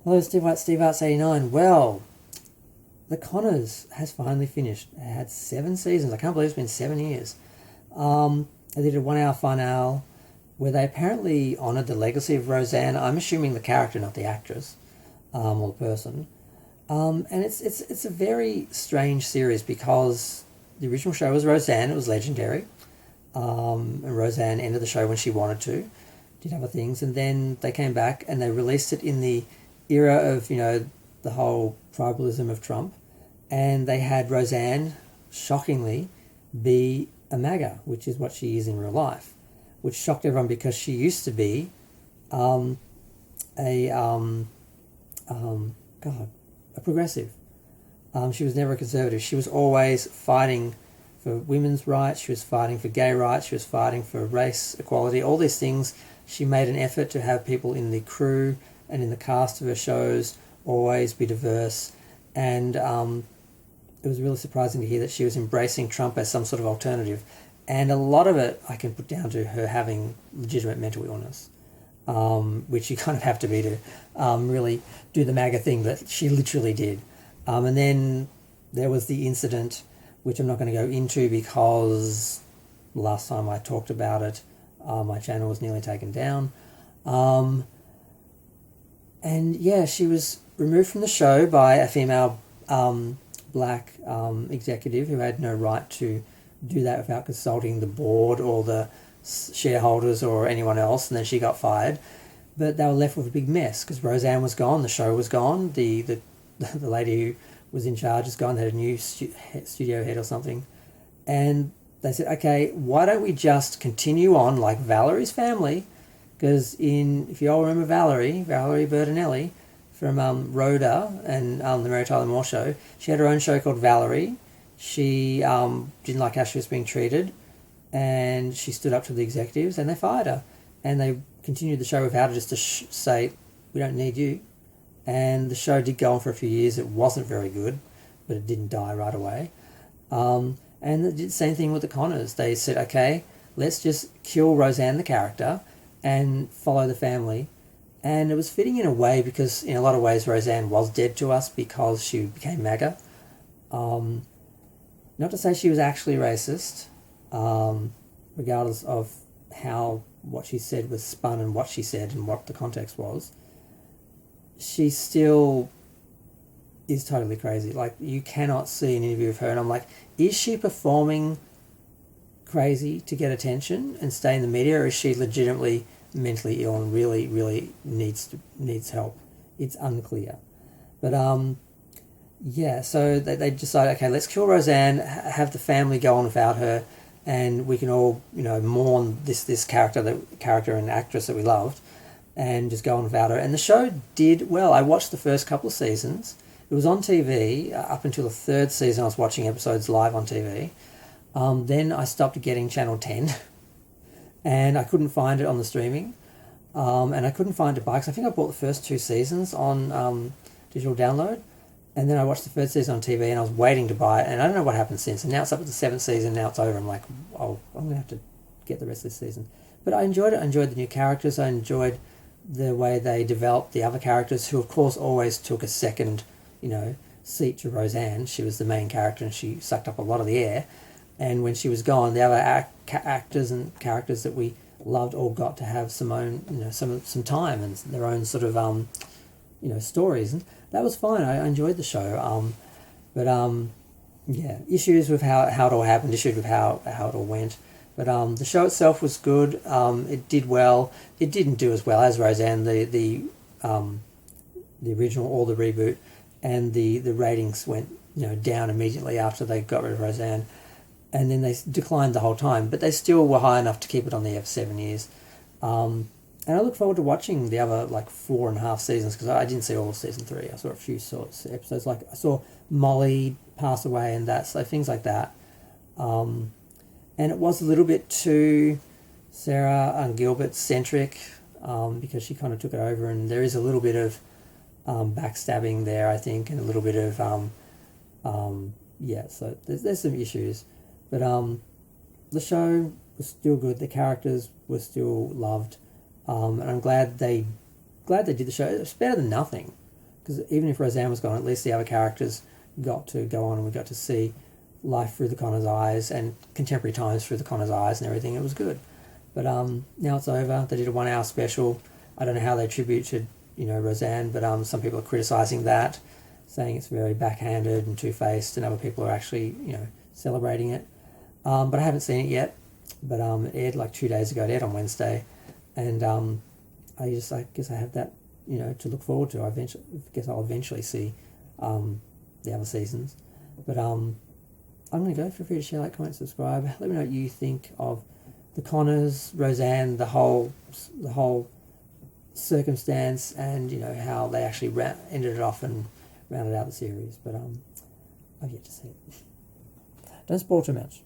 Hello, Steve White, Steve Arts 89. Well, The Conners has finally finished. It had 7 seasons. I can't believe it's been 7 years. They did a 1 hour finale where they apparently honoured the legacy of Roseanne. I'm assuming the character, not the actress, or the person. And it's a very strange series because the original show was Roseanne. It was legendary. And Roseanne ended the show when she wanted to, did other things, and then they came back and they released it in the era of the whole tribalism of Trump, and they had Roseanne shockingly be a MAGA, which is what she is in real life, which shocked everyone because she used to be a God, a progressive. She was never a conservative. She was always fighting for women's rights. She was fighting for gay rights. She was fighting for race equality. All these things. She made an effort to have people in the crew and in the cast of her shows always be diverse. And it was really surprising to hear that she was embracing Trump as some sort of alternative. And a lot of it I can put down to her having legitimate mental illness, which you kind of have to be to really do the MAGA thing that she literally did. And then there was the incident, which I'm not going to go into because last time I talked about it, my channel was nearly taken down. And yeah, she was removed from the show by a female black executive who had no right to do that without consulting the board or the shareholders or anyone else, and then she got fired. But they were left with a big mess because Roseanne was gone, the show was gone, the lady who was in charge is gone, they had a new studio head or something. And they said, okay, why don't we just continue on like Valerie's Family? Because if you all remember Valerie Bertinelli from Rhoda and the Mary Tyler Moore Show, she had her own show called Valerie. She didn't like how she was being treated, and she stood up to the executives, and they fired her. And they continued the show without her, just to say, we don't need you. And the show did go on for a few years. It wasn't very good, but it didn't die right away. And they did the same thing with the Conners. They said, okay, let's just kill Roseanne, the character, and follow the family. And it was fitting in a way because in a lot of ways Roseanne was dead to us because she became MAGA. Not to say she was actually racist, regardless of how what she said was spun and what she said and what the context was. She still is totally crazy. Like, you cannot see an interview of her and I'm like, is she performing crazy to get attention and stay in the media, or is she legitimately mentally ill and really, really needs help? It's unclear. But yeah, so they decided, okay, let's kill Roseanne, have the family go on without her, and we can all, mourn this character and actress that we loved, and just go on without her. And the show did well. I watched the first couple of seasons. It was on TV up until the third season. I was watching episodes live on TV. Then I stopped getting Channel 10, and I couldn't find it on the streaming, and I couldn't find it because I think I bought the first 2 seasons on digital download. And then I watched the third season on TV and I was waiting to buy it, and I don't know what happened since. And now it's up to the 7th season, now it's over. I'm like, oh, I'm going to have to get the rest of this season. But I enjoyed it. I enjoyed the new characters. I enjoyed the way they developed the other characters, who of course always took a second, seat to Roseanne. She was the main character and she sucked up a lot of the air. And when she was gone, the other actors and characters that we loved all got to have some own, some time and their own sort of, stories. And that was fine. I enjoyed the show. Yeah, issues with how it all happened, issues with how it all went. But the show itself was good. It did well. It didn't do as well as Roseanne, the original or the reboot, and the ratings went down immediately after they got rid of Roseanne, and then they declined the whole time. But they still were high enough to keep it on the air for 7 years. And I look forward to watching the other 4.5 seasons, because I didn't see all of season 3. I saw a few episodes. Like I saw Molly pass away and that, so things like that. And it was a little bit too Sarah Gilbert centric, because she kind of took it over, and there is a little bit of backstabbing there, I think, and a little bit of so there's some issues, but the show was still good. The characters were still loved. And I'm glad they did the show. It's better than nothing. because even if Roseanne was gone, at least the other characters got to go on and we got to see life through the Connor's eyes and contemporary times through the Connor's eyes and everything. It was good. But now it's over. They did a 1 hour special. I don't know how they attributed, Roseanne, but some people are criticising that, saying it's very backhanded and two-faced, and other people are actually, celebrating it. But I haven't seen it yet. But it aired like 2 days ago. It aired on Wednesday. And I guess I have that, to look forward to. I guess I'll eventually see the other seasons. But I'm going to go. Feel free to share, like, comment, subscribe. Let me know what you think of the Connors, Roseanne, the whole circumstance, and how they actually ended it off and rounded out the series. But I've yet to see it. Don't spoil too much.